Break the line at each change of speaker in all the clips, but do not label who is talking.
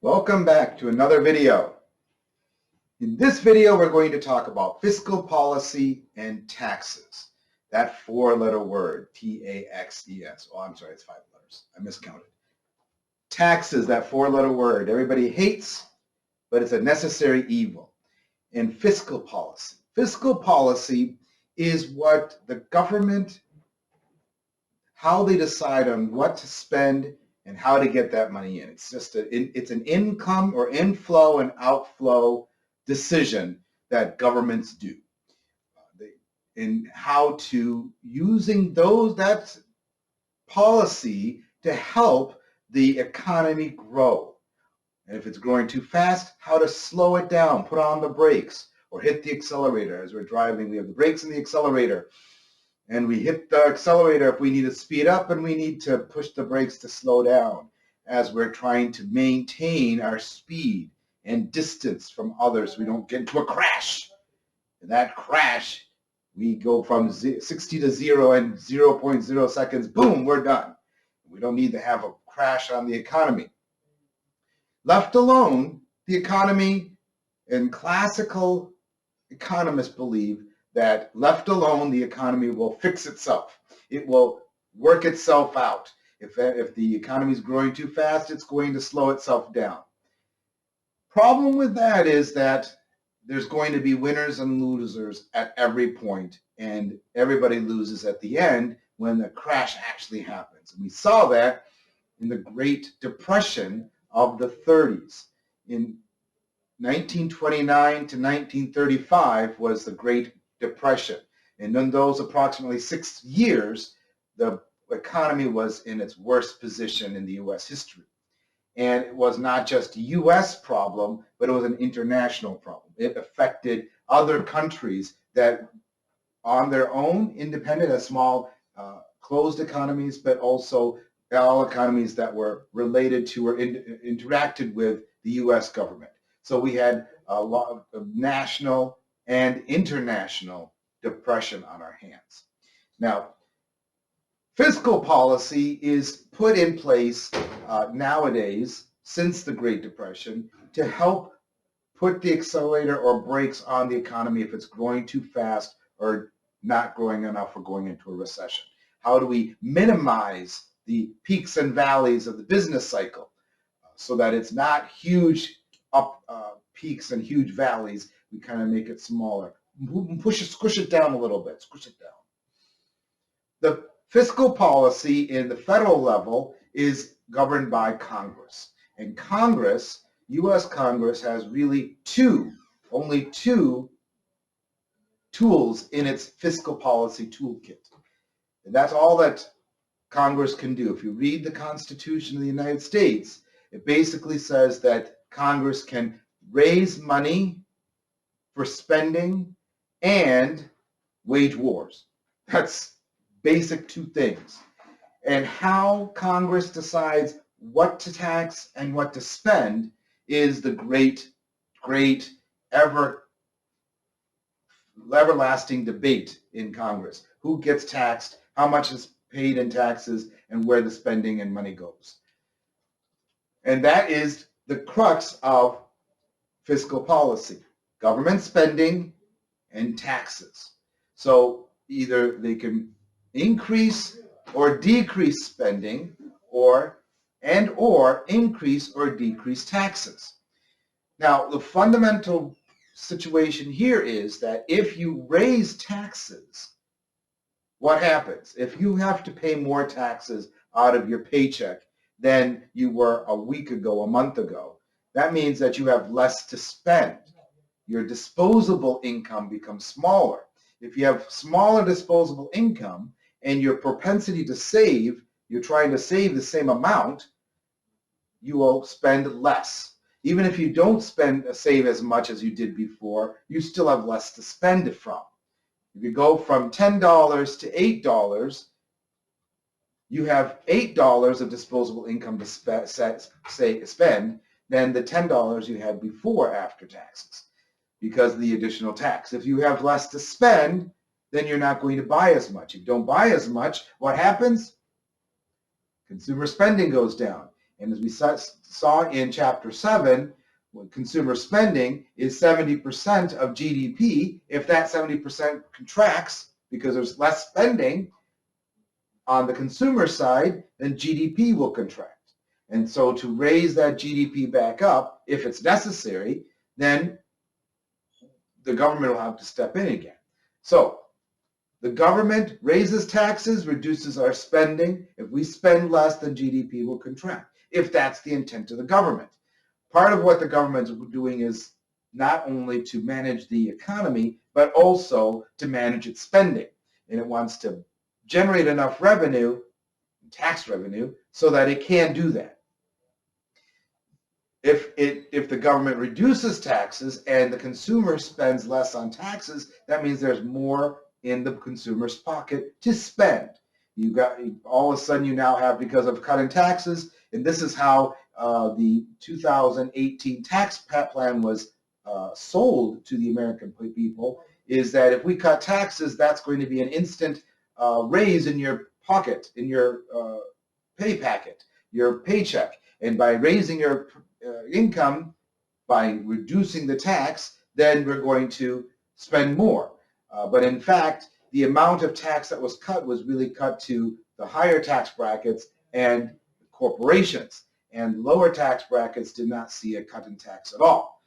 Welcome back to another video. In this video, we're going to talk about fiscal policy and taxes. That four-letter word, T-A-X-E-S. Oh, I'm sorry, it's 5 letters. I miscounted. Taxes, that four-letter word, everybody hates, but it's a necessary evil. And fiscal policy. Fiscal policy is what the government, how they decide on what to spend and how to get that money in. It's just it's an income or inflow and outflow decision that governments do. In how to using that policy to help the economy grow. And if it's growing too fast, how to slow it down, put on the brakes, or hit the accelerator. As we're driving, we have the brakes and the accelerator. And we hit the accelerator if we need to speed up, and we need to push the brakes to slow down as we're trying to maintain our speed and distance from others so we don't get into a crash. In that crash, we go from 60 to 0 in 0.0 seconds. Boom, we're done. We don't need to have a crash on the economy. Left alone, the economy, and classical economists believe that left alone, the economy will fix itself. It will work itself out. If the economy is growing too fast, it's going to slow itself down. Problem with that is that there's going to be winners and losers at every point, and everybody loses at the end when the crash actually happens. And we saw that in the Great Depression of the 30s. In 1929 to 1935 was the Great Depression. And in those approximately 6 years, the economy was in its worst position in the U.S. history. And it was not just a U.S. problem, but it was an international problem. It affected other countries that on their own, independent, as small, closed economies, but also all economies that were related to or interacted with the U.S. government. So we had a lot of national and international depression on our hands. Now, fiscal policy is put in place nowadays since the Great Depression to help put the accelerator or brakes on the economy if it's growing too fast or not growing enough or going into a recession. How do we minimize the peaks and valleys of the business cycle so that it's not huge peaks and huge valleys? We kind of make it smaller. Squish it down a little bit, squish it down. The fiscal policy in the federal level is governed by Congress. And Congress, U.S. Congress, has really only two tools in its fiscal policy toolkit. And that's all that Congress can do. If you read the Constitution of the United States, it basically says that Congress can raise money for spending and wage wars. That's basic two things. And how Congress decides what to tax and what to spend is the great everlasting debate in Congress. Who gets taxed, how much is paid in taxes, and where the spending and money goes. And that is the crux of fiscal policy: government spending and taxes. So either they can increase or decrease spending or increase or decrease taxes. Now, the fundamental situation here is that if you raise taxes, what happens? If you have to pay more taxes out of your paycheck than you were a week ago, a month ago, that means that you have less to spend. Your disposable income becomes smaller. If you have smaller disposable income and your propensity to save, you're trying to save the same amount, you will spend less. Even if you don't save as much as you did before, you still have less to spend it from. If you go from $10 to $8, you have $8 of disposable income to spend than the $10 you had before after taxes because of the additional tax. If you have less to spend, then you're not going to buy as much. If you don't buy as much, what happens? Consumer spending goes down. And as we saw in Chapter 7, when consumer spending is 70% of GDP, if that 70% contracts because there's less spending on the consumer side, then GDP will contract. And so to raise that GDP back up, if it's necessary, then the government will have to step in again. So the government raises taxes, reduces our spending. If we spend less, then GDP will contract, if that's the intent of the government. Part of what the government is doing is not only to manage the economy, but also to manage its spending. And it wants to generate enough revenue, tax revenue, so that it can do that. If the government reduces taxes and the consumer spends less on taxes, that means there's more in the consumer's pocket to spend. You got all of a sudden you now have, because of cutting taxes, and this is how the 2018 tax plan was sold to the American people, is that if we cut taxes, that's going to be an instant raise in your pocket, in your pay packet, your paycheck. And by raising your income, by reducing the tax, then we're going to spend more. But in fact, the amount of tax that was cut was really cut to the higher tax brackets and corporations. And lower tax brackets did not see a cut in tax at all.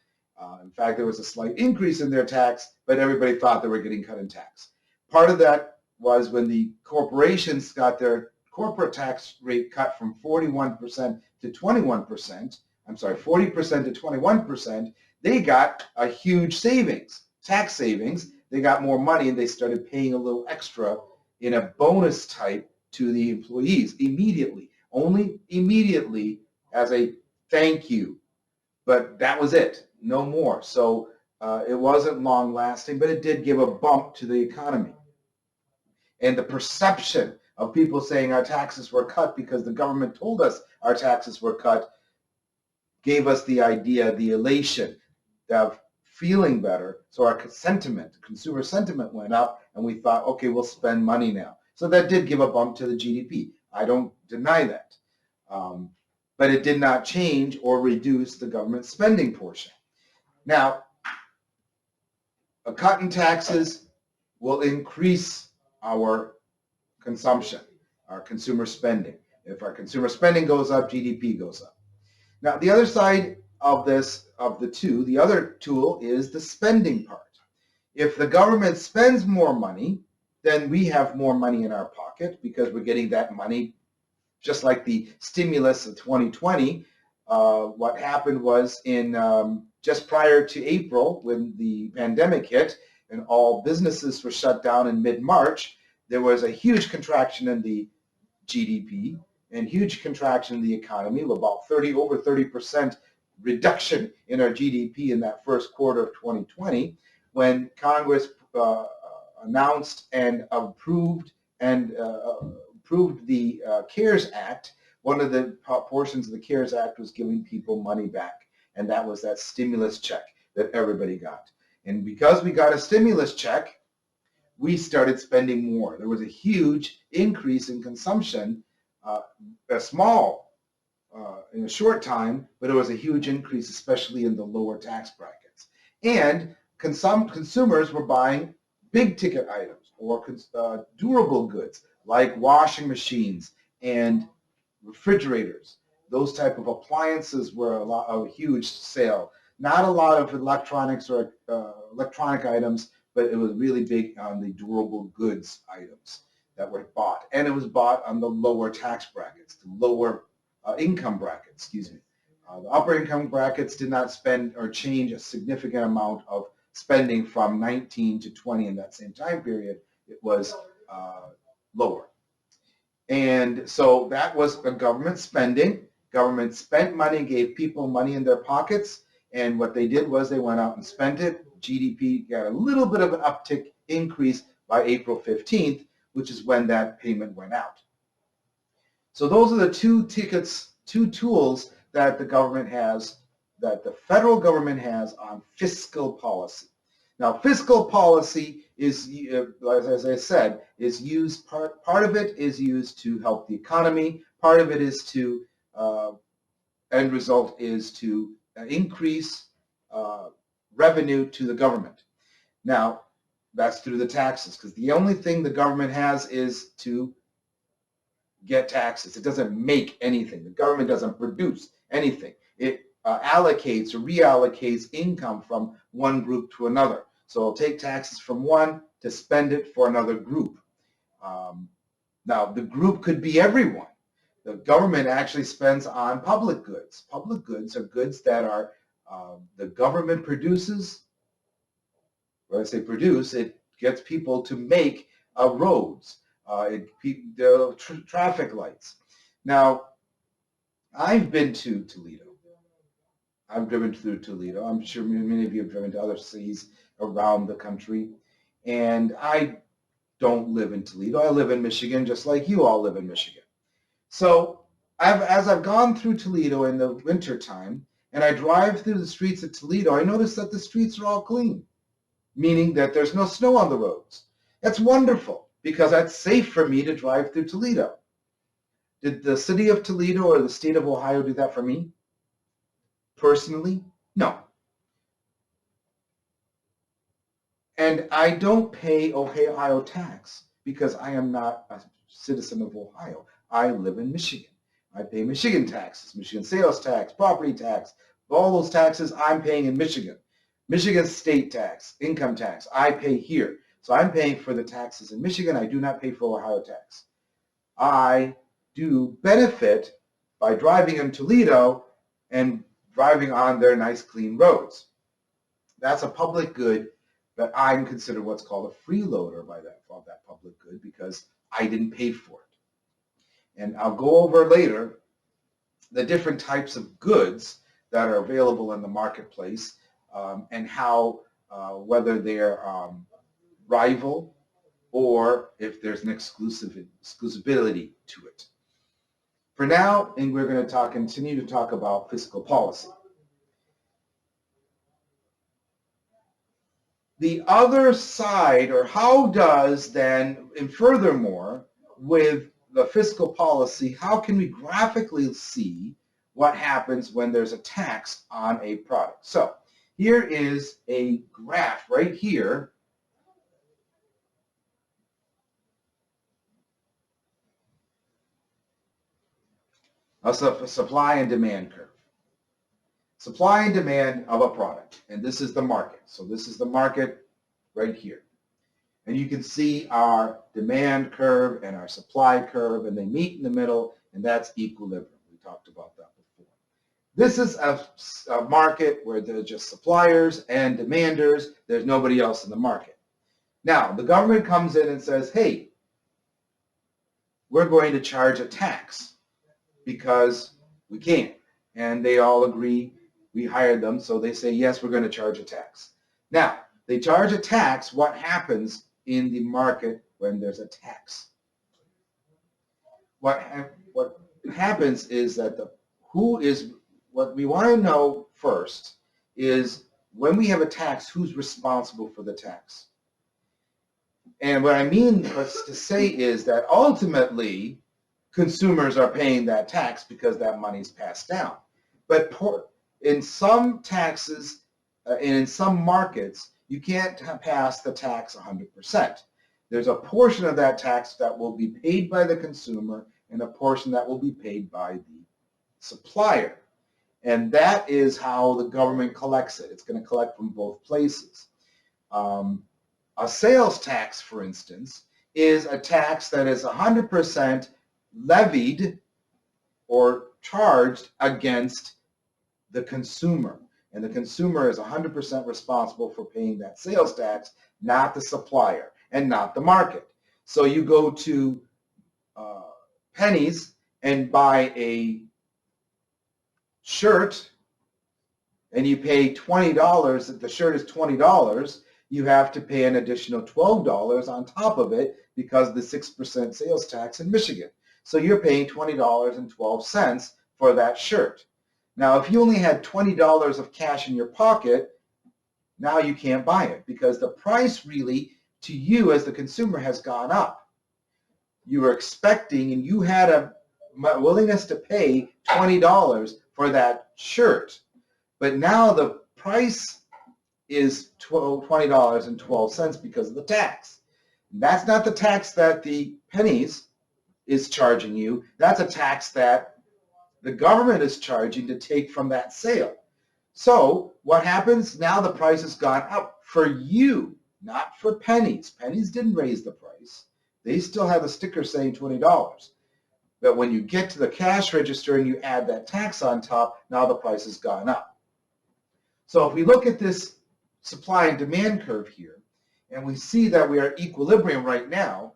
In fact, there was a slight increase in their tax, but everybody thought they were getting cut in tax. Part of that was when the corporations got their corporate tax rate cut from 41% to 21%, I'm sorry, 40% to 21%, they got a huge savings, tax savings. They got more money and they started paying a little extra in a bonus type to the employees immediately, only immediately as a thank you. But that was it, no more. So it wasn't long lasting, but it did give a bump to the economy. And the perception of people saying our taxes were cut because the government told us our taxes were cut gave us the idea, the elation of feeling better. So our sentiment, consumer sentiment went up, and we thought, okay, we'll spend money now. So that did give a bump to the GDP. I don't deny that. But it did not change or reduce the government spending portion. Now, a cut in taxes will increase our consumption, our consumer spending. If our consumer spending goes up, GDP goes up. Now, the other side of this, of the two, the other tool is the spending part. If the government spends more money, then we have more money in our pocket because we're getting that money, just like the stimulus of 2020. What happened was in just prior to April, when the pandemic hit and all businesses were shut down in mid-March, there was a huge contraction in the GDP and huge contraction in the economy, about over 30% reduction in our GDP in that first quarter of 2020, when Congress announced and approved the CARES Act. One of the portions of the CARES Act was giving people money back, and that was that stimulus check that everybody got. And because we got a stimulus check, we started spending more. There was a huge increase in consumption, in a short time, but it was a huge increase, especially in the lower tax brackets. And consumers were buying big ticket items or durable goods like washing machines and refrigerators. Those type of appliances were a huge sale. Not a lot of electronics or electronic items, but it was really big on the durable goods items that were bought. And it was bought on the lower tax brackets, the lower income brackets, excuse me. The upper income brackets did not spend or change a significant amount of spending from 19 to 20 in that same time period. It was lower. And so that was a government spending. Government spent money, gave people money in their pockets, and what they did was they went out and spent it. GDP got a little bit of an uptick increase by April 15th, which is when that payment went out. So those are the two tools that the government has, that the federal government has on fiscal policy. Now, fiscal policy is, as I said, is used, part of it is used to help the economy, part of it is to end result is to increase revenue to the government. Now, that's through the taxes, because the only thing the government has is to get taxes. It doesn't make anything. The government doesn't produce anything. It allocates or reallocates income from one group to another. So it'll take taxes from one to spend it for another group. Now, the group could be everyone. The government actually spends on public goods. Public goods are goods that are the government produces. When I say produce, it gets people to make roads, traffic lights. Now, I've been to Toledo. I've driven through Toledo. I'm sure many of you have driven to other cities around the country. And I don't live in Toledo. I live in Michigan, just like you all live in Michigan. So as I've gone through Toledo in the wintertime, and I drive through the streets of Toledo, I notice that the streets are all clean, meaning that there's no snow on the roads. That's wonderful, because that's safe for me to drive through Toledo. Did the city of Toledo or the state of Ohio do that for me? Personally, no. And I don't pay Ohio tax because I am not a citizen of Ohio. I live in Michigan. I pay Michigan taxes, Michigan sales tax, property tax, all those taxes I'm paying in Michigan. Michigan state tax, income tax, I pay here. So I'm paying for the taxes in Michigan. I do not pay for Ohio tax. I do benefit by driving in Toledo and driving on their nice clean roads. That's a public good, but I'm considered what's called a freeloader by that public good because I didn't pay for it. And I'll go over later the different types of goods that are available in the marketplace and how, whether they're rival or if there's an exclusivity to it. For now, and we're going to continue to talk about fiscal policy. The other side, or how does then, and furthermore, with the fiscal policy, how can we graphically see what happens when there's a tax on a product? So here is a graph right here. A supply and demand curve. Supply and demand of a product, and this is the market. So this is the market right here. And you can see our demand curve and our supply curve, and they meet in the middle, and that's equilibrium. We talked about that before. This is a market where there's just suppliers and demanders. There's nobody else in the market. Now, the government comes in and says, hey, we're going to charge a tax because we can. And they all agree. We hired them, so they say, yes, we're going to charge a tax. Now, they charge a tax. What happens in the market when there's a tax? What happens is that what we want to know first is when we have a tax, who's responsible for the tax? And what I mean to say is that ultimately consumers are paying that tax because that money is passed down. But in some taxes and in some markets, you can't pass the tax 100%. There's a portion of that tax that will be paid by the consumer and a portion that will be paid by the supplier. And that is how the government collects it. It's going to collect from both places. A sales tax, for instance, is a tax that is 100% levied or charged against the consumer. And the consumer is 100% responsible for paying that sales tax, not the supplier and not the market. So you go to Penny's and buy a shirt and you pay $20, if the shirt is $20, you have to pay an additional $12 on top of it because of the 6% sales tax in Michigan. So you're paying $20.12 for that shirt. Now, if you only had $20 of cash in your pocket, now you can't buy it because the price really to you as the consumer has gone up. You were expecting and you had a willingness to pay $20 for that shirt. But now the price is $20.12 because of the tax. That's not the tax that the pennies is charging you. That's a tax that the government is charging to take from that sale. So what happens now? The price has gone up for you, not for pennies. Pennies didn't raise the price. They still have a sticker saying $20. But when you get to the cash register and you add that tax on top, now the price has gone up. So if we look at this supply and demand curve here, and we see that we are at equilibrium right now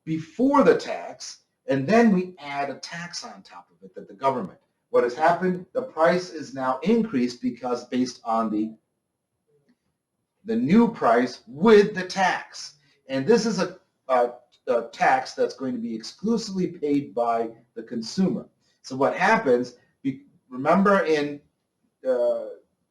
before the tax, and then we add a tax on top of it, that the government. What has happened? The price is now increased because based on the new price with the tax. And this is a tax that's going to be exclusively paid by the consumer. So what happens, remember in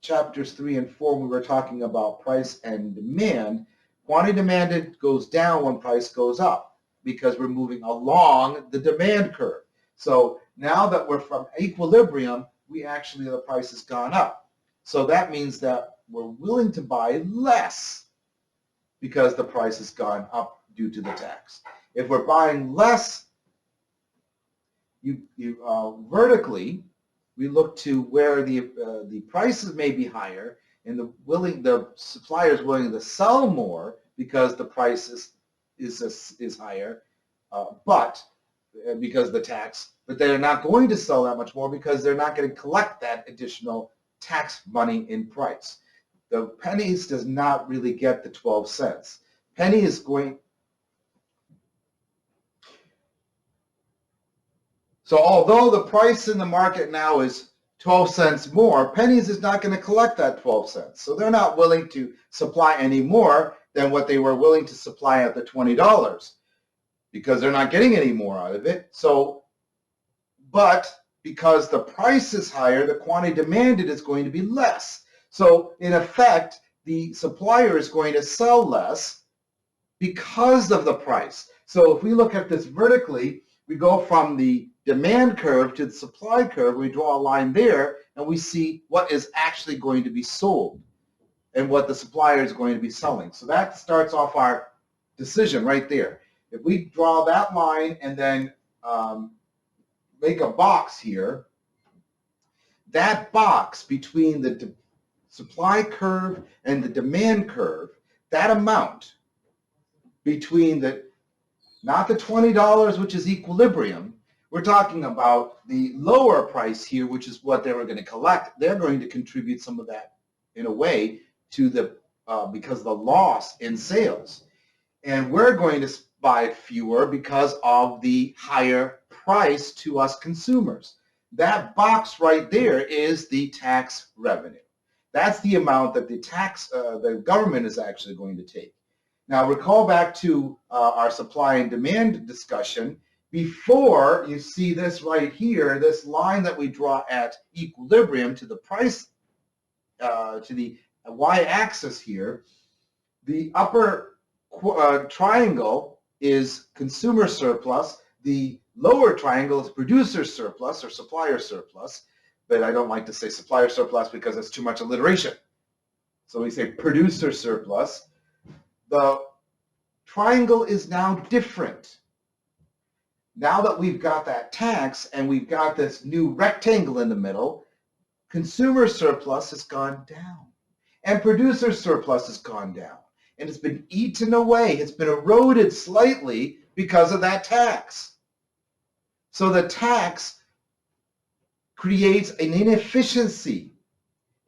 chapters 3 and 4, we were talking about price and demand. Quantity demanded goes down when price goes up because we're moving along the demand curve. So now that we're from equilibrium, the price has gone up. So that means that we're willing to buy less because the price has gone up due to the tax. If we're buying less, vertically, we look to where the prices may be higher and the supplier is willing to sell more because the price is higher, but because of the tax, but they're not going to sell that much more because they're not going to collect that additional tax money in price. The pennies does not really get the 12 cents. Penny is going. So although the price in the market now is 12 cents more, pennies is not going to collect that 12 cents. So they're not willing to supply any more than what they were willing to supply at the $20 because they're not getting any more out of it. So, but because the price is higher, the quantity demanded is going to be less. So in effect, the supplier is going to sell less because of the price. So if we look at this vertically, we go from the demand curve to the supply curve, we draw a line there, and we see what is actually going to be sold and what the supplier is going to be selling. So that starts off our decision right there. If we draw that line and then make a box here, that box between the supply curve and the demand curve, that amount between not the $20, which is equilibrium, we're talking about the lower price here, which is what they were going to collect. They're going to contribute some of that in a way to because of the loss in sales. And we're going to buy fewer because of the higher price to us consumers. That box right there is the tax revenue. That's the amount that the government is actually going to take. Now recall back to our supply and demand discussion. Before, you see this right here, this line that we draw at equilibrium to the price, to the y-axis here, the upper triangle is consumer surplus, the lower triangle is producer surplus or supplier surplus, but I don't like to say supplier surplus because it's too much alliteration. So we say producer surplus. The triangle is now different. Now that we've got that tax and we've got this new rectangle in the middle, consumer surplus has gone down and producer surplus has gone down. And it's been eaten away. It's been eroded slightly because of that tax. So the tax creates an inefficiency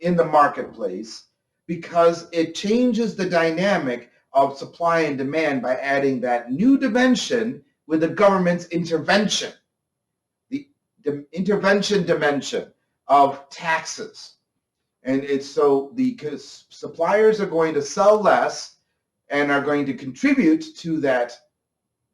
in the marketplace because it changes the dynamic of supply and demand by adding that new dimension with the government's intervention, the intervention dimension of taxes. And it's so the suppliers are going to sell less and are going to contribute to that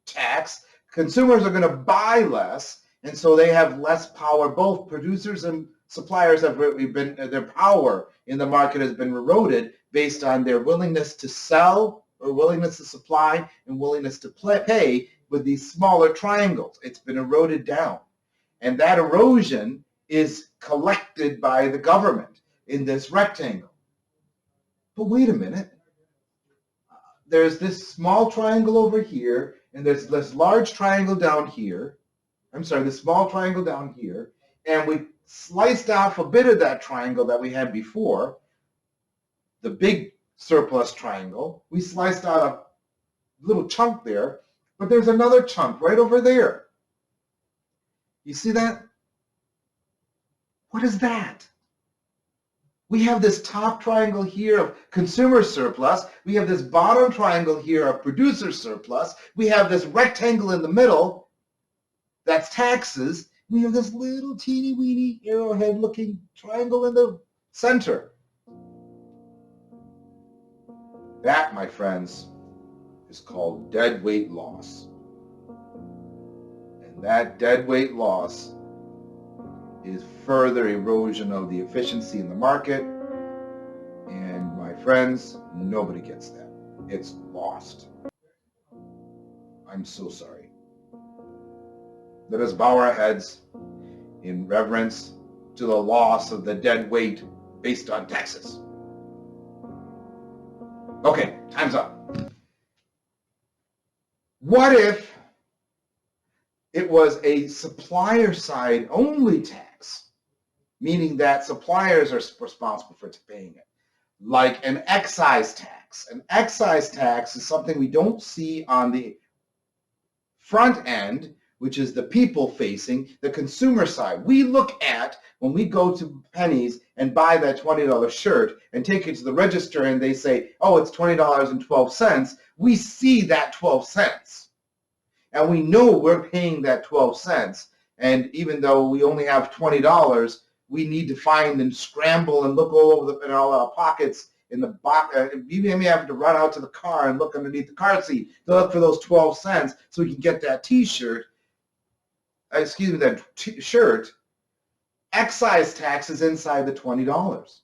tax. Consumers are going to buy less, and so they have less power. Both producers and suppliers have really been, their power in the market has been eroded based on their willingness to sell or willingness to supply and willingness to pay with these smaller triangles. It's been eroded down. And that erosion is collected by the government in this rectangle. But wait a minute. There's this small triangle over here, and there's this large triangle down here. I'm sorry, this small triangle down here, and we sliced off a bit of that triangle that we had before, the big surplus triangle. We sliced out a little chunk there, but there's another chunk right over there. You see that? What is that? We have this top triangle here of consumer surplus. We have this bottom triangle here of producer surplus. We have this rectangle in the middle, that's taxes. We have this little teeny weeny arrowhead looking triangle in the center. That, my friends, is called deadweight loss. And that deadweight loss is further erosion of the efficiency in the market. And my friends, nobody gets that. It's lost. I'm so sorry. Let us bow our heads in reverence to the loss of the dead weight based on taxes. Okay, time's up. What if it was a supplier side only tax, meaning that suppliers are responsible for paying it, like an excise tax? An excise tax is something we don't see on the front end, which is the people facing, the consumer side. We look at when we go to Penny's and buy that $20 shirt and take it to the register and they say, oh, it's $20.12. We see that 12 cents. And we know we're paying that 12 cents. And even though we only have $20, we need to find and scramble and look all over in all our pockets in the box. We may have to run out to the car and look underneath the car seat to look for those 12 cents so we can get that shirt. Excise tax is inside the $20.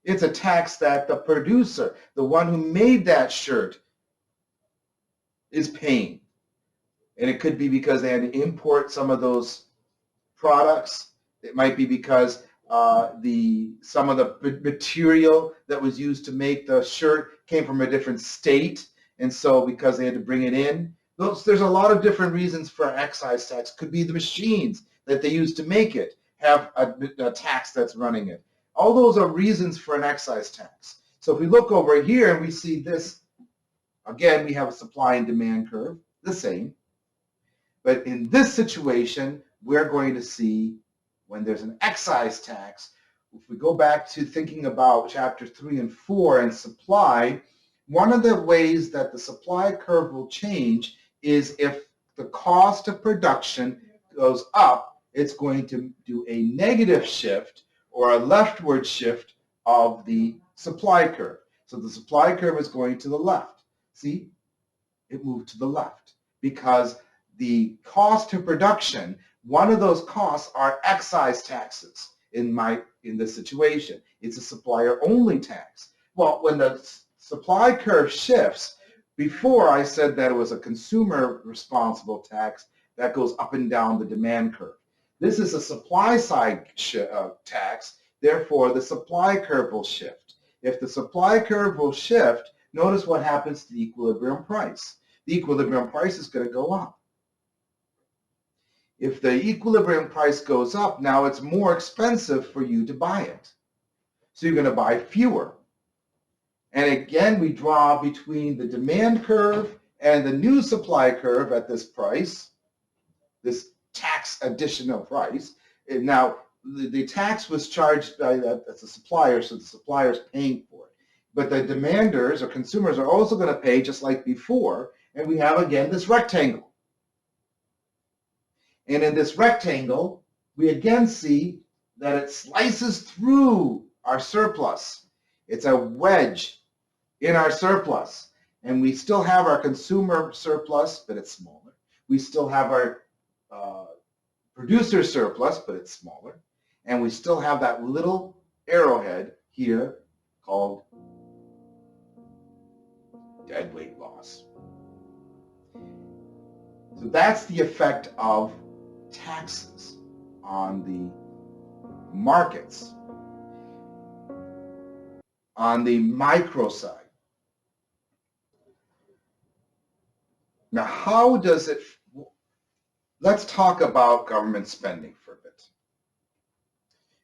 It's a tax that the producer, the one who made that shirt, is paying. And it could be because they had to import some of those products. It might be because some of the material that was used to make the shirt came from a different state, and so because they had to bring it in. There's a lot of different reasons for excise tax. Could be the machines that they use to make it have a tax that's running it. All those are reasons for an excise tax. So if we look over here and we see this, again, we have a supply and demand curve, the same. But in this situation, we're going to see when there's an excise tax, if we go back to thinking about chapter 3 and 4 and supply, one of the ways that the supply curve will change is if the cost of production goes up, it's going to do a negative shift or a leftward shift of the supply curve. So the supply curve is going to the left. See, it moved to the left because the cost of production, one of those costs are excise taxes in this situation. It's a supplier only tax. Well, when the supply curve shifts, before I said that it was a consumer responsible tax that goes up and down the demand curve. This is a supply side tax, therefore the supply curve will shift. If the supply curve will shift, notice what happens to the equilibrium price. The equilibrium price is going to go up. If the equilibrium price goes up, now it's more expensive for you to buy it. So you're going to buy fewer. And again, we draw between the demand curve and the new supply curve at this price, this tax additional price. And now, the tax was charged by the supplier, so the supplier is paying for it. But the demanders or consumers are also going to pay just like before. And we have, again, this rectangle. And in this rectangle, we again see that it slices through our surplus. It's a wedge in our surplus. And we still have our consumer surplus, but it's smaller. We still have our producer surplus, but it's smaller. And we still have that little arrowhead here called deadweight loss. So that's the effect of taxes on the markets on the micro side. Now, how does it, let's talk about government spending for a bit.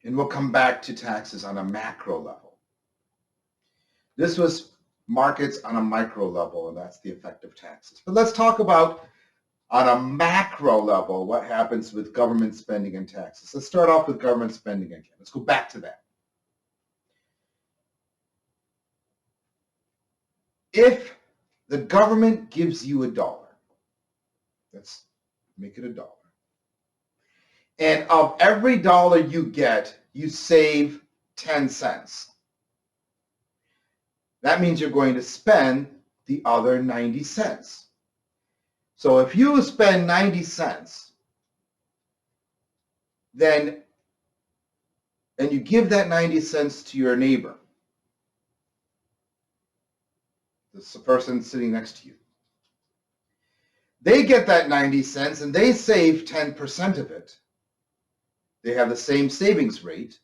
And we'll come back to taxes on a macro level. This was markets on a micro level, and that's the effect of taxes. But let's talk about on a macro level what happens with government spending and taxes. Let's start off with government spending again. Let's go back to that. If the government gives you $1, let's make it $1, and of every dollar you get, you save 10 cents. That means you're going to spend the other 90 cents. So if you spend 90 cents, then, and you give that 90 cents to your neighbor, the person sitting next to you, they get that 90 cents and they save 10% of it. They have the same savings rate,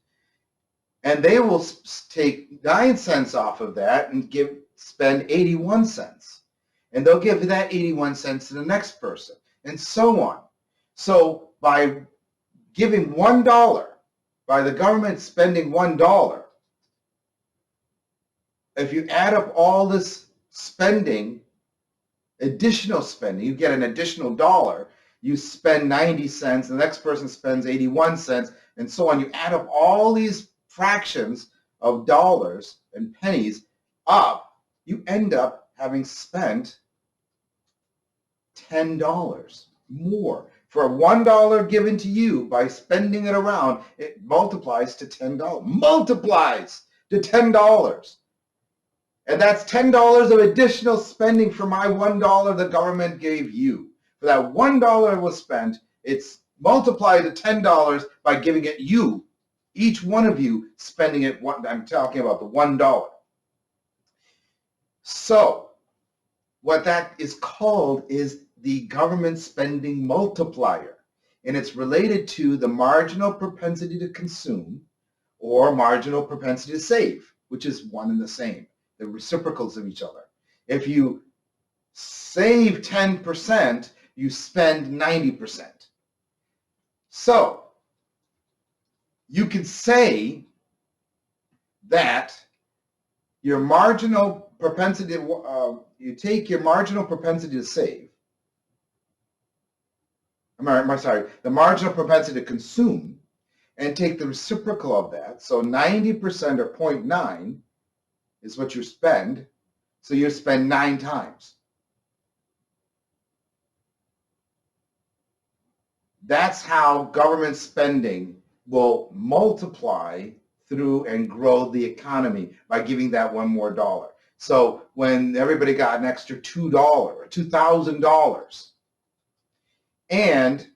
and they will take 9 cents off of that and spend 81 cents. And they'll give that 81 cents to the next person, and so on. So by giving $1, by the government spending $1, if you add up all this spending, additional spending, you get an additional $1, you spend 90 cents, the next person spends 81 cents, and so on. You add up all these fractions of dollars and pennies up, you end up having spent $10 more. For $1 given to you, by spending it around, it multiplies to $10. Multiplies to $10. And that's $10 of additional spending for my $1 the government gave you. For that $1 was spent, it's multiplied to $10 by giving it you, each one of you spending it. I'm talking about the $1. So what that is called is the government spending multiplier, and it's related to the marginal propensity to consume or marginal propensity to save, which is one and the same. They're reciprocals of each other. If you save 10%, you spend 90%. So you could say that your marginal propensity, you take your marginal propensity to save, the marginal propensity to consume, and take the reciprocal of that. So 90% or 0.9 is what you spend. So you spend 9 times. That's how government spending will multiply through and grow the economy, by giving that one more dollar. So when everybody got an extra $2 or $2,000, and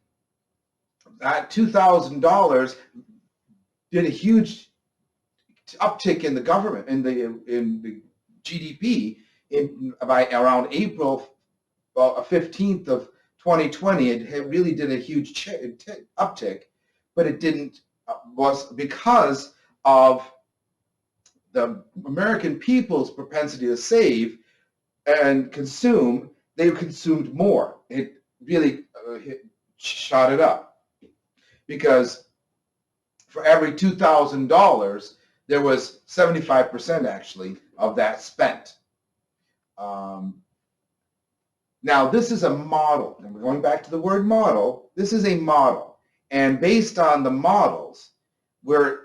that $2,000 did a huge uptick in the government, in the GDP, by around April 15th of 2020, it really did a huge uptick, but it didn't, was because of the American people's propensity to save and consume. They consumed more. It really shot it up, because for every $2,000, there was 75% actually of that spent. Now, this is a model, and we're going back to the word model. This is a model, and based on the models, we're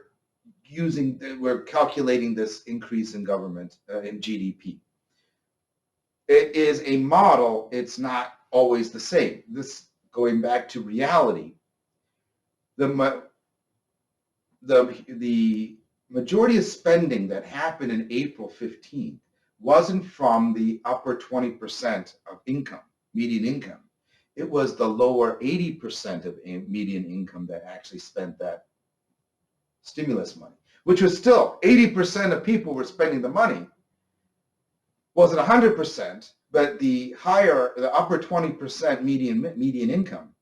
calculating this increase in government, in GDP. It is a model. It's not always the same. This, going back to reality, the majority of spending that happened in April 15th wasn't from the upper 20% of income, median income. It was the lower 80% of median income that actually spent that stimulus money, which was still 80% of people were spending the money. Wasn't 100%, but the upper 20% median income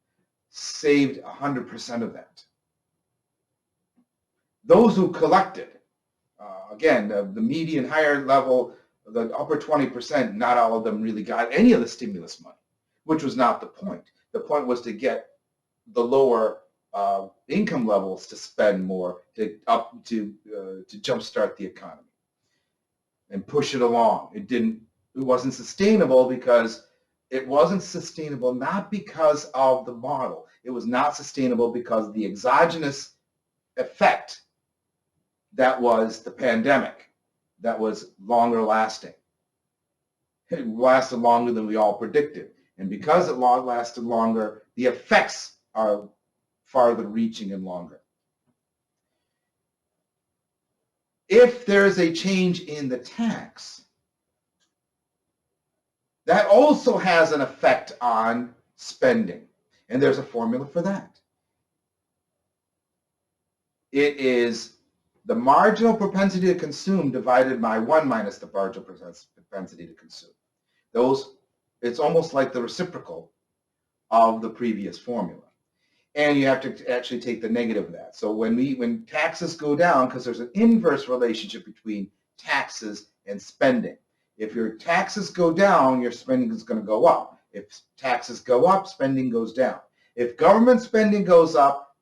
saved 100% of that. Those who collected, again, the median higher level, the upper 20%, not all of them really got any of the stimulus money, which was not the point. The point was to get the lower income levels to spend more to jumpstart the economy and push it along. It wasn't sustainable because it wasn't sustainable not because of the model. It was not sustainable because of the exogenous effect that was the pandemic, that was longer lasting. It lasted longer than we all predicted. And because it lasted longer, the effects are farther reaching and longer. If there is a change in the tax, that also has an effect on spending. And there's a formula for that. It is the marginal propensity to consume divided by 1 minus the marginal propensity to consume. It's almost like the reciprocal of the previous formula. And you have to actually take the negative of that. So when taxes go down, because there's an inverse relationship between taxes and spending. If your taxes go down, your spending is going to go up. If taxes go up, spending goes down. If government spending goes up,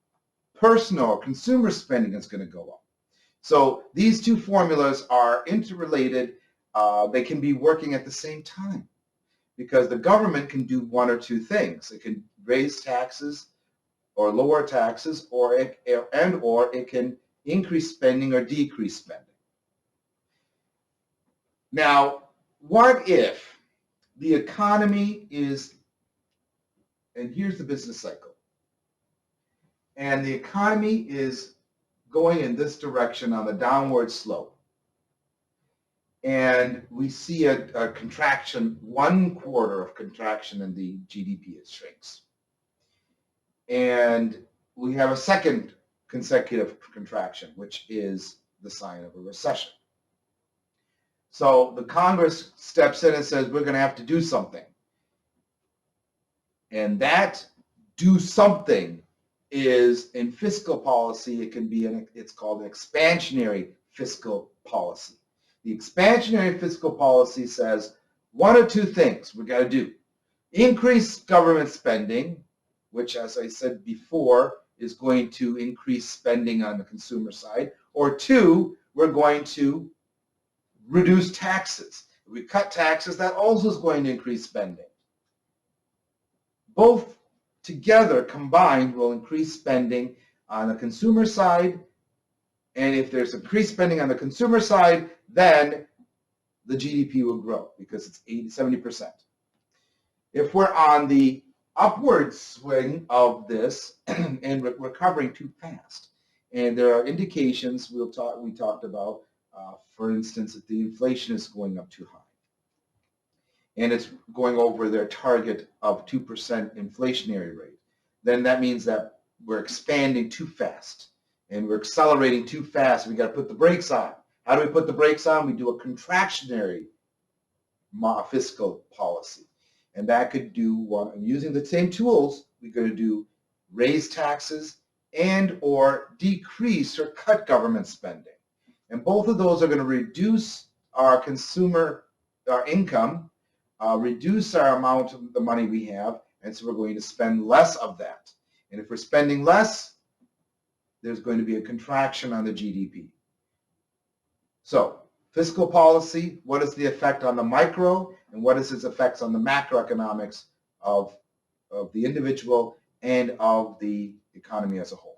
personal or consumer spending is going to go up. So these two formulas are interrelated. They can be working at the same time because the government can do one or two things. It can raise taxes or lower taxes, or it can increase spending or decrease spending. Now, what if the economy is, and here's the business cycle, and the economy is going in this direction on the downward slope, and we see a contraction, 1/4 of contraction in the GDP, it shrinks. And we have a second consecutive contraction, which is the sign of a recession. So the Congress steps in and says, we're going to have to do something. And that do something is, in fiscal policy, it's called an expansionary fiscal policy. The expansionary fiscal policy says one of two things we got to do. Increase government spending, which, as I said before, is going to increase spending on the consumer side, or two, we're going to reduce taxes. If we cut taxes, that also is going to increase spending. Both together, combined, will increase spending on the consumer side, and if there's increased spending on the consumer side, then the GDP will grow because it's 70%. If we're on the upward swing of this and recovering too fast, and there are indications we talked about, for instance, that the inflation is going up too high, and it's going over their target of 2% inflationary rate, then that means that we're expanding too fast and we're accelerating too fast. We got to put the brakes on. How do we put the brakes on? We do a contractionary fiscal policy. And that could do using the same tools, we're going to do raise taxes and or decrease or cut government spending. And both of those are going to reduce our income, reduce our amount of the money we have, and so we're going to spend less of that. And if we're spending less, there's going to be a contraction on the GDP. So fiscal policy, what is the effect on the micro, and what is its effects on the macroeconomics of the individual and of the economy as a whole?